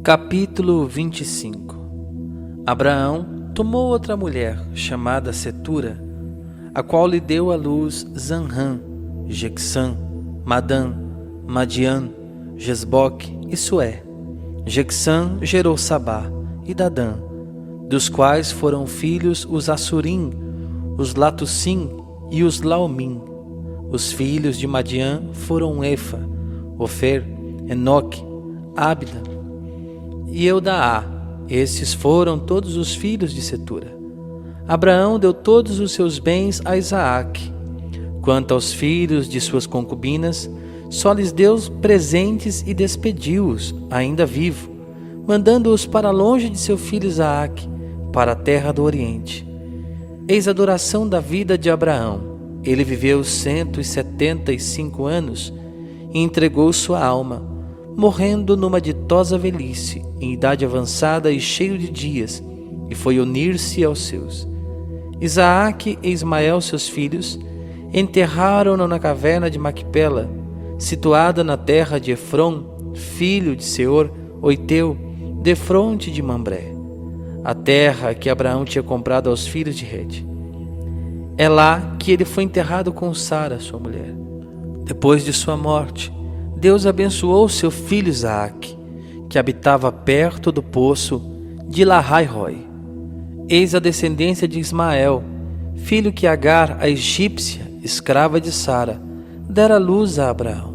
Capítulo 25. Abraão tomou outra mulher, chamada Cetura, a qual lhe deu à luz Zanrã, Jequissã, Madã, Madian, Jesboque e Sué. Jequissã gerou Sabá e Dadã, dos quais foram filhos os Assurim, os Latussim e os Laumim. Os filhos de Madian foram Efa, Ofer, Enoque, Ábida e Eldaá. Estes foram todos os filhos de Cetura. Abraão deu todos os seus bens a Isaaque. Quanto aos filhos de suas concubinas, só lhes deu presentes e despediu-os, ainda vivo, mandando-os para longe de seu filho Isaaque, para a terra do Oriente. Eis a duração da vida de Abraão. Ele viveu 175 anos e entregou sua alma, morrendo numa ditosa velhice, em idade avançada e cheio de dias, e foi unir-se aos seus. Isaaque e Ismael, seus filhos, enterraram-no na caverna de Macpela, situada na terra de Efron, filho de Seor, o Hiteu, defronte de Mambré, a terra que Abraão tinha comprado aos filhos de Hete. É lá que ele foi enterrado com Sara, sua mulher. Depois de sua morte, Deus abençoou seu filho Isaaque, que habitava perto do poço de Lahai-roi. Eis a descendência de Ismael, filho que Agar, a egípcia, escrava de Sara, dera luz a Abraão.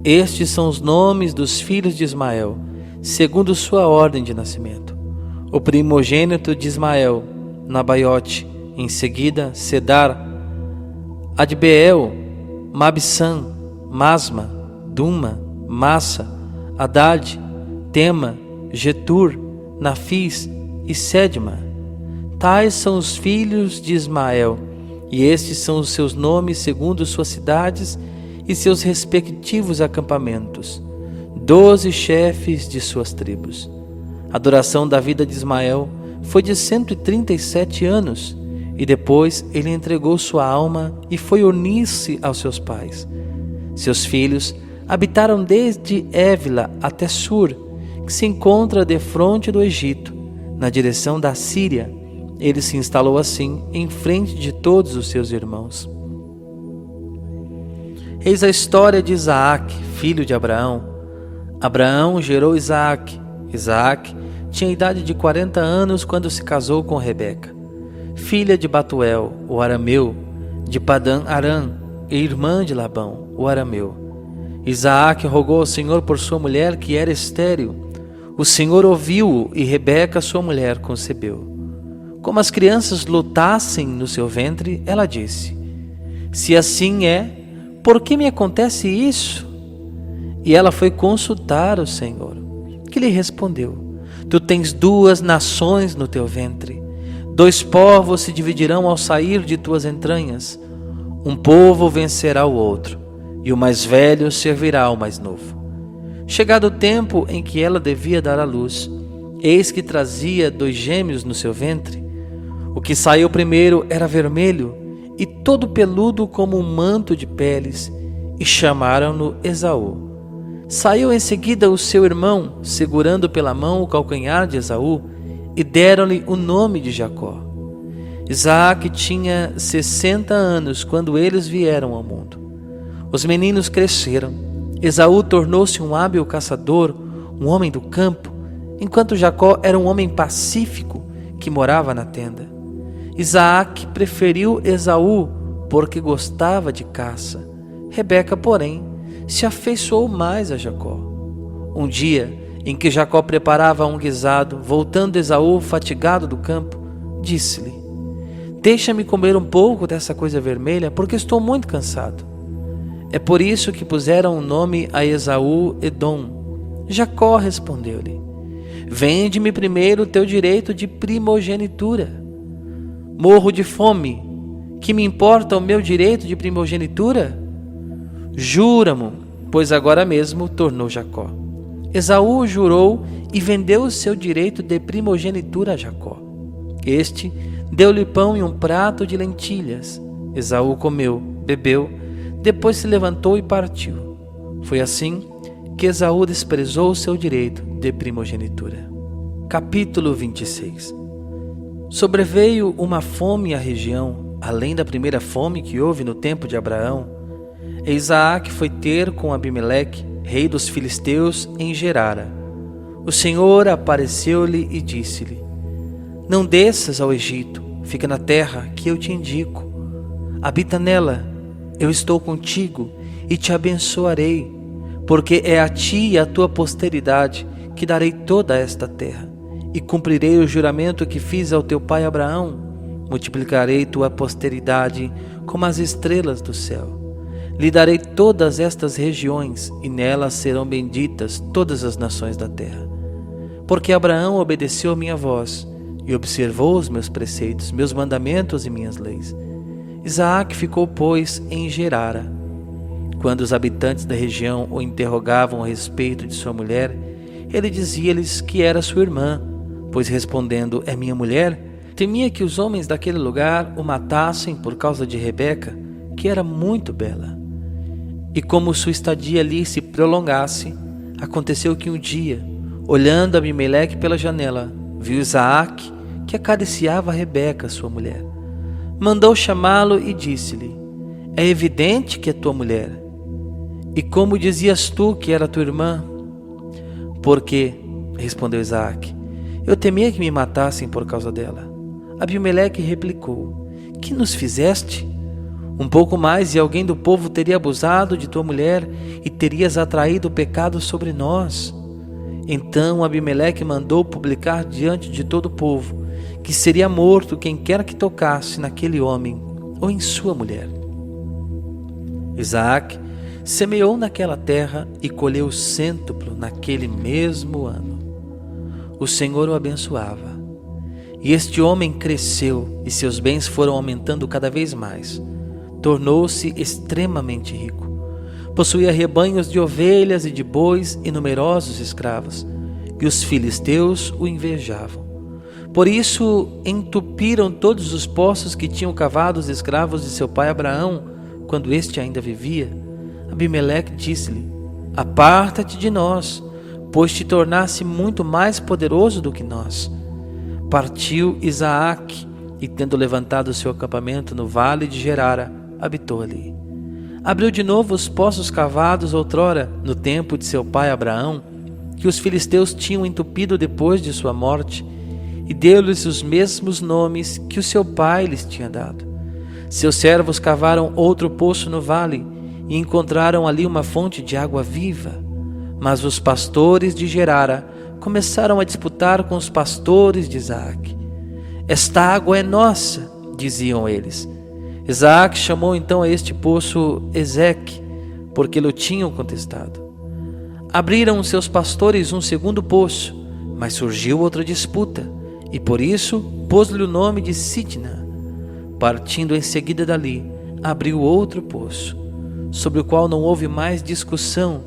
Estes são os nomes dos filhos de Ismael, segundo sua ordem de nascimento. O primogênito de Ismael, Nabaiote, em seguida Cedar, Adbeel, Mabsam, Masma, Duma, Massa, Hadad, Tema, Getur, Nafis e Sedma. Tais são os filhos de Ismael, e estes são os seus nomes segundo suas cidades e seus respectivos acampamentos, 12 chefes de suas tribos. A duração da vida de Ismael foi de 137 anos, e depois ele entregou sua alma e foi unir-se aos seus pais. Seus filhos habitaram desde Évila até Sur, que se encontra defronte do Egito, na direção da Síria. Ele se instalou assim em frente de todos os seus irmãos. Eis a história de Isaaque, filho de Abraão. Abraão gerou Isaaque. Isaaque tinha a idade de 40 anos quando se casou com Rebeca, filha de Batuel, o arameu, de Padã Arã, e irmã de Labão, o arameu. Isaaque rogou ao Senhor por sua mulher, que era estéril. O Senhor ouviu-o, e Rebeca, sua mulher, concebeu. Como as crianças lutassem no seu ventre, ela disse: se assim é, por que me acontece isso? E ela foi consultar o Senhor, que lhe respondeu: tu tens 2 nações no teu ventre, 2 povos se dividirão ao sair de tuas entranhas. Um povo vencerá o outro, e o mais velho servirá ao mais novo. Chegado o tempo em que ela devia dar à luz, eis que trazia 2 gêmeos no seu ventre. O que saiu primeiro era vermelho e todo peludo como um manto de peles, e chamaram-no Esaú. Saiu em seguida o seu irmão, segurando pela mão o calcanhar de Esaú, e deram-lhe o nome de Jacó. Isaaque tinha 60 anos quando eles vieram ao mundo. Os meninos cresceram. Esaú tornou-se um hábil caçador, um homem do campo, enquanto Jacó era um homem pacífico que morava na tenda. Isaaque preferiu Esaú porque gostava de caça. Rebeca, porém, se afeiçoou mais a Jacó. Um dia, em que Jacó preparava um guisado, voltando Esaú fatigado do campo, disse-lhe: deixa-me comer um pouco dessa coisa vermelha, porque estou muito cansado. É por isso que puseram o nome a Esaú Edom. Jacó respondeu-lhe: vende-me primeiro o teu direito de primogenitura. Morro de fome, que me importa o meu direito de primogenitura? Jura-mo, pois agora mesmo, tornou Jacó. Esaú jurou e vendeu o seu direito de primogenitura a Jacó. Este deu-lhe pão e um prato de lentilhas. Esaú comeu, bebeu, depois se levantou e partiu. Foi assim que Esaú desprezou o seu direito de primogenitura. Capítulo 26. Sobreveio uma fome à região, além da primeira fome que houve no tempo de Abraão. E Isaac foi ter com Abimeleque, rei dos filisteus, em Gerara. O Senhor apareceu-lhe e disse-lhe: Não desças ao Egito, fica na terra que eu te indico. Habita nela, eu estou contigo e te abençoarei, porque é a ti e à tua posteridade que darei toda esta terra, e cumprirei o juramento que fiz ao teu pai Abraão. Multiplicarei tua posteridade como as estrelas do céu. Lhe darei todas estas regiões, e nelas serão benditas todas as nações da terra. Porque Abraão obedeceu a minha voz, e observou os meus preceitos, meus mandamentos e minhas leis. Isaac ficou, pois, em Gerara. Quando os habitantes da região o interrogavam a respeito de sua mulher, ele dizia-lhes que era sua irmã, pois respondendo, é minha mulher, temia que os homens daquele lugar o matassem por causa de Rebeca, que era muito bela. E como sua estadia ali se prolongasse, aconteceu que um dia, olhando Abimeleque pela janela, viu Isaac que acariciava Rebeca, sua mulher. Mandou chamá-lo e disse-lhe: É evidente que é tua mulher. E como dizias tu que era tua irmã? Porque, respondeu Isaac, eu temia que me matassem por causa dela. Abimeleque replicou: Que nos fizeste? Um pouco mais e alguém do povo teria abusado de tua mulher e terias atraído o pecado sobre nós. Então Abimeleque mandou publicar diante de todo o povo que seria morto quem quer que tocasse naquele homem ou em sua mulher. Isaac semeou naquela terra e colheu cêntuplo naquele mesmo ano. O Senhor o abençoava. E este homem cresceu e seus bens foram aumentando cada vez mais. Tornou-se extremamente rico. Possuía rebanhos de ovelhas e de bois e numerosos escravos, e os filisteus o invejavam. Por isso entupiram todos os poços que tinham cavado os escravos de seu pai Abraão, quando este ainda vivia. Abimeleque disse-lhe: Aparta-te de nós, pois te tornaste muito mais poderoso do que nós. Partiu Isaac, e tendo levantado seu acampamento no vale de Gerara, habitou ali. Abriu de novo os poços cavados outrora, no tempo de seu pai Abraão, que os filisteus tinham entupido depois de sua morte, e deu-lhes os mesmos nomes que o seu pai lhes tinha dado. Seus servos cavaram outro poço no vale, e encontraram ali uma fonte de água viva. Mas os pastores de Gerara começaram a disputar com os pastores de Isaac. Esta água é nossa, diziam eles. Isaac chamou então a este poço Ezeque, porque lhe tinham contestado. Abriram seus pastores um segundo poço, mas surgiu outra disputa, e por isso pôs-lhe o nome de Sidna. Partindo em seguida dali, abriu outro poço, sobre o qual não houve mais discussão,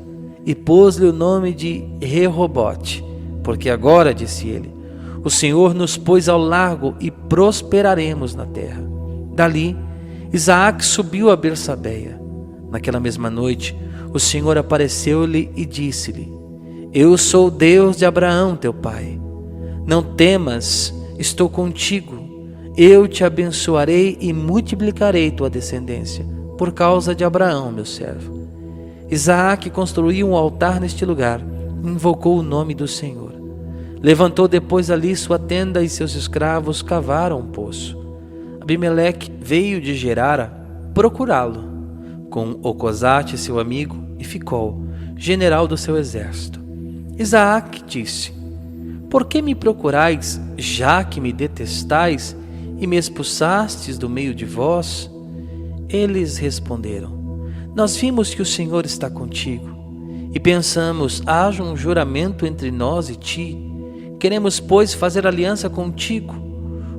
e pôs-lhe o nome de Rehobote, porque agora, disse ele, o Senhor nos pôs ao largo e prosperaremos na terra. Dali, Isaac subiu a Bersabeia. Naquela mesma noite, o Senhor apareceu-lhe e disse-lhe: Eu sou o Deus de Abraão, teu pai. Não temas, estou contigo. Eu te abençoarei e multiplicarei tua descendência, por causa de Abraão, meu servo. Isaac construiu um altar neste lugar e invocou o nome do Senhor. Levantou depois ali sua tenda e seus escravos cavaram um poço. Abimeleque veio de Gerara procurá-lo, com Ocosate, seu amigo, e Ficol, general do seu exército. Isaac disse: Por que me procurais, já que me detestais, e me expulsastes do meio de vós? Eles responderam: Nós vimos que o Senhor está contigo, e pensamos, haja um juramento entre nós e ti. Queremos, pois, fazer aliança contigo.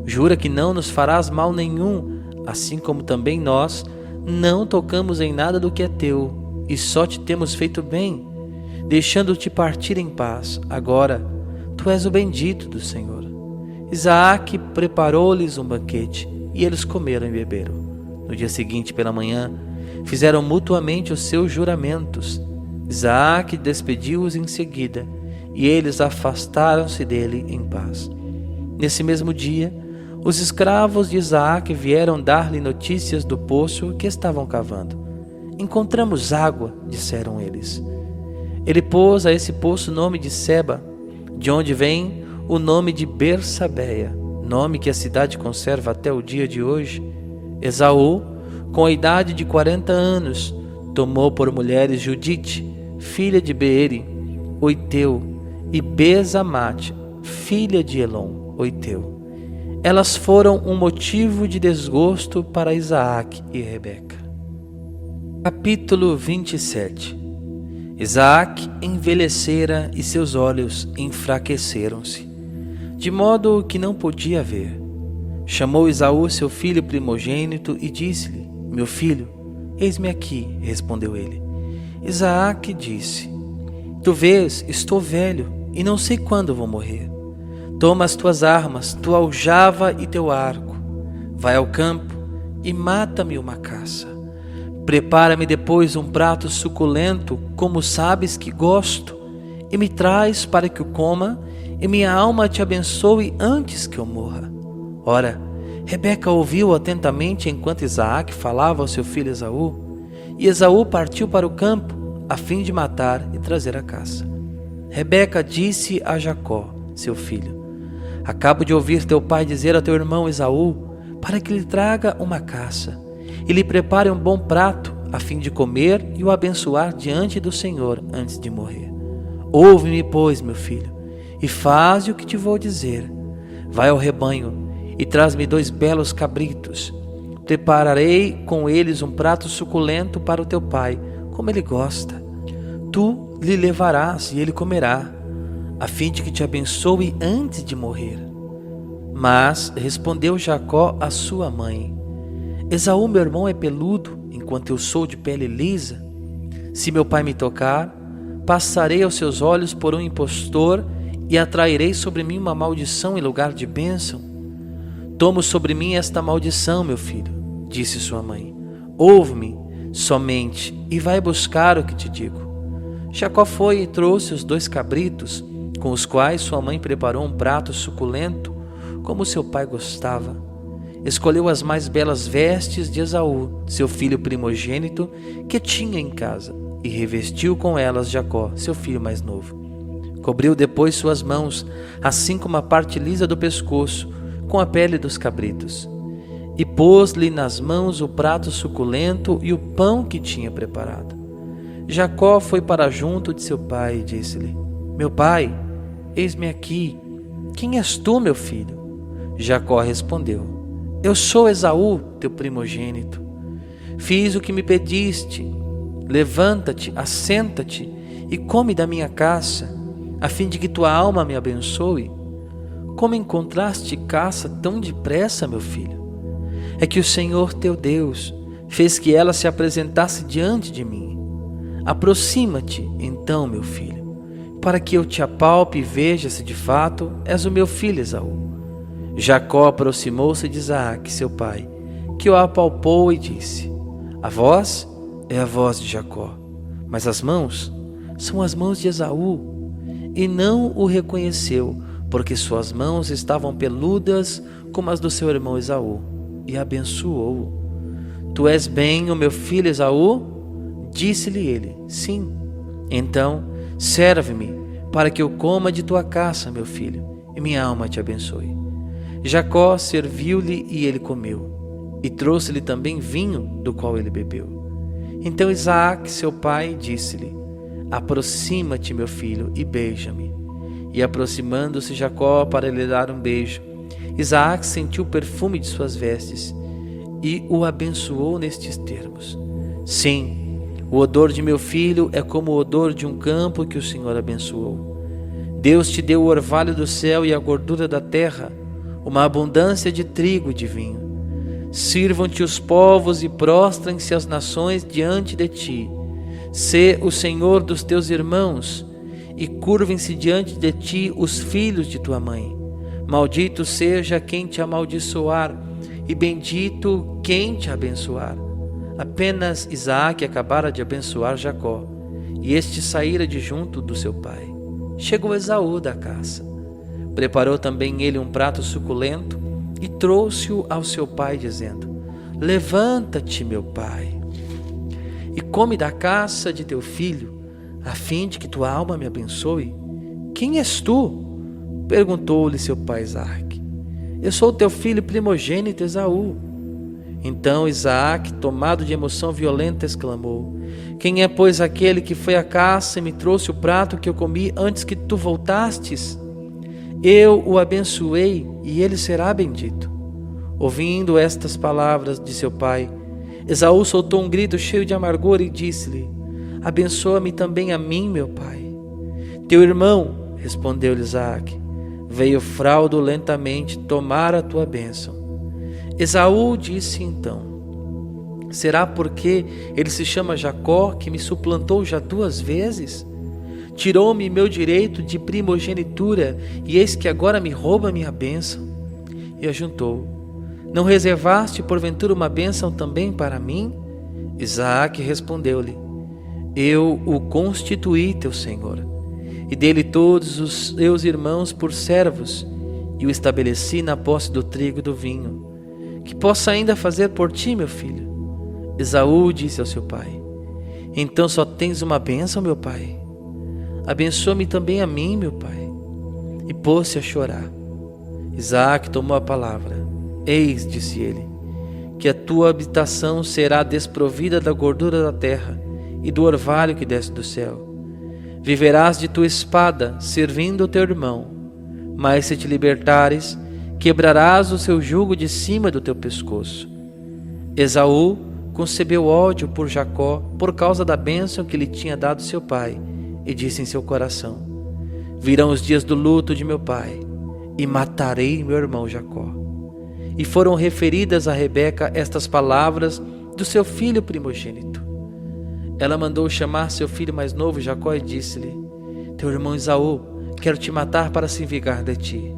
Jura que não nos farás mal nenhum, assim como também nós não tocamos em nada do que é teu, e só te temos feito bem, deixando-te partir em paz. Agora, tu és o bendito do Senhor. Isaac preparou-lhes um banquete, e eles comeram e beberam. No dia seguinte, pela manhã, fizeram mutuamente os seus juramentos. Isaque despediu-os em seguida, e eles afastaram-se dele em paz. Nesse mesmo dia, os escravos de Isaque vieram dar-lhe notícias do poço que estavam cavando. Encontramos água, disseram eles. Ele pôs a esse poço o nome de Seba, de onde vem o nome de Bersabeia, nome que a cidade conserva até o dia de hoje. Esaú, com a idade de 40 anos, tomou por mulheres Judite, filha de Beeri, Oiteu, e Bezamate, filha de Elon, Oiteu. Elas foram um motivo de desgosto para Isaque e Rebeca. Capítulo 27. Isaque envelhecera e seus olhos enfraqueceram-se, de modo que não podia ver. Chamou Esaú seu filho primogênito e disse-lhe: Meu filho, eis-me aqui, respondeu ele. Isaque disse: Tu vês, estou velho e não sei quando vou morrer. Toma as tuas armas, tua aljava e teu arco. Vai ao campo e mata-me uma caça. Prepara-me depois um prato suculento, como sabes que gosto, e me traz para que o coma, e minha alma te abençoe antes que eu morra. Ora, Rebeca ouviu atentamente enquanto Isaque falava ao seu filho Esaú, e Esaú partiu para o campo, a fim de matar e trazer a caça. Rebeca disse a Jacó, seu filho: Acabo de ouvir teu pai dizer a teu irmão Esaú, para que lhe traga uma caça, e lhe prepare um bom prato, a fim de comer e o abençoar diante do Senhor antes de morrer. Ouve-me, pois, meu filho, e faze o que te vou dizer. Vai ao rebanho e traz-me 2 belos cabritos. Prepararei com eles um prato suculento para o teu pai, como ele gosta. Tu lhe levarás e ele comerá, a fim de que te abençoe antes de morrer. Mas respondeu Jacó à sua mãe: Esaú, meu irmão, é peludo, enquanto eu sou de pele lisa. Se meu pai me tocar, passarei aos seus olhos por um impostor e atrairei sobre mim uma maldição em lugar de bênção. Tomo sobre mim esta maldição, meu filho, disse sua mãe. Ouve-me somente e vai buscar o que te digo. Jacó foi e trouxe os 2 cabritos, com os quais sua mãe preparou um prato suculento, como seu pai gostava. Escolheu as mais belas vestes de Esaú, seu filho primogênito, que tinha em casa, e revestiu com elas Jacó, seu filho mais novo. Cobriu depois suas mãos, assim como a parte lisa do pescoço, com a pele dos cabritos. E pôs-lhe nas mãos o prato suculento e o pão que tinha preparado. Jacó foi para junto de seu pai e disse-lhe: Meu pai, eis-me aqui. Quem és tu, meu filho? Jacó respondeu: Eu sou Esaú, teu primogênito. Fiz o que me pediste. Levanta-te, assenta-te e come da minha caça, a fim de que tua alma me abençoe. Como encontraste caça tão depressa, meu filho? É que o Senhor teu Deus fez que ela se apresentasse diante de mim. Aproxima-te, então, meu filho, para que eu te apalpe e veja se de fato és o meu filho Esaú. Jacó aproximou-se de Isaque, seu pai, que o apalpou e disse: A voz é a voz de Jacó, mas as mãos são as mãos de Esaú. E não o reconheceu, porque suas mãos estavam peludas como as do seu irmão Esaú, e abençoou-o. Tu és bem o meu filho Esaú? Disse-lhe ele: Sim. Então, serve-me, para que eu coma de tua caça, meu filho, e minha alma te abençoe. Jacó serviu-lhe e ele comeu, e trouxe-lhe também vinho, do qual ele bebeu. Então Isaque, seu pai, disse-lhe: Aproxima-te, meu filho, e beija-me. E aproximando-se Jacó para lhe dar um beijo, Isaque sentiu o perfume de suas vestes e o abençoou nestes termos: Sim, o odor de meu filho é como o odor de um campo que o Senhor abençoou. Deus te deu o orvalho do céu e a gordura da terra, uma abundância de trigo e de vinho. Sirvam-te os povos e prostrem-se as nações diante de ti. Sê o Senhor dos teus irmãos, e curvem-se diante de ti os filhos de tua mãe. Maldito seja quem te amaldiçoar, e bendito quem te abençoar. Apenas Isaque acabara de abençoar Jacó, e este saíra de junto do seu pai. Chegou Esaú da caça. Preparou também ele um prato suculento e trouxe-o ao seu pai, dizendo: Levanta-te, meu pai, e come da caça de teu filho, a fim de que tua alma me abençoe. Quem és tu? Perguntou-lhe seu pai Isaque. Eu sou teu filho primogênito Esaú. Então Isaque, tomado de emoção violenta, exclamou: Quem é, pois, aquele que foi à caça e me trouxe o prato que eu comi antes que tu voltastes? Eu o abençoei e ele será bendito. Ouvindo estas palavras de seu pai, Esaú soltou um grito cheio de amargor e disse-lhe: Abençoa-me também a mim, meu pai. Teu irmão, respondeu-lhe Isaque, veio fraudulentamente tomar a tua bênção. Esaú disse então: Será porque ele se chama Jacó que me suplantou já 2 vezes? Tirou-me meu direito de primogenitura e eis que agora me rouba minha bênção. E ajuntou: Não reservaste porventura uma bênção também para mim? Isaque respondeu-lhe: Eu o constituí teu senhor, e dele todos os seus irmãos por servos, e o estabeleci na posse do trigo e do vinho. Que possa ainda fazer por ti, meu filho? Esaú disse ao seu pai: Então só tens uma bênção, meu pai? Abençoa-me também a mim, meu pai. E pôs-se a chorar. Isaque tomou a palavra. Eis, disse ele, que a tua habitação será desprovida da gordura da terra e do orvalho que desce do céu. Viverás de tua espada, servindo o teu irmão. Mas se te libertares, quebrarás o seu jugo de cima do teu pescoço. Esaú concebeu ódio por Jacó por causa da bênção que lhe tinha dado seu pai, e disse em seu coração: Virão os dias do luto de meu pai, e matarei meu irmão Jacó. E foram referidas a Rebeca estas palavras do seu filho primogênito. Ela mandou chamar seu filho mais novo Jacó e disse-lhe: Teu irmão Esaú quer te matar para se vingar de ti.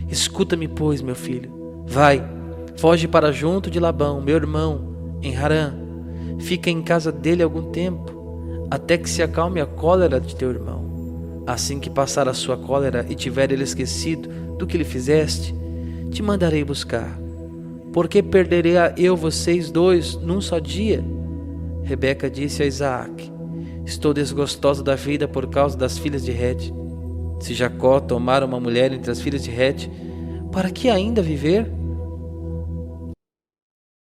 Escuta-me, pois, meu filho. Vai, foge para junto de Labão, meu irmão, em Harã. Fica em casa dele algum tempo, até que se acalme a cólera de teu irmão. Assim que passar a sua cólera e tiver ele esquecido do que lhe fizeste, te mandarei buscar. Porque perderei eu vocês 2 num só dia? Rebeca disse a Isaque: Estou desgostosa da vida por causa das filhas de Het. Se Jacó tomar uma mulher entre as filhas de Het, para que ainda viver?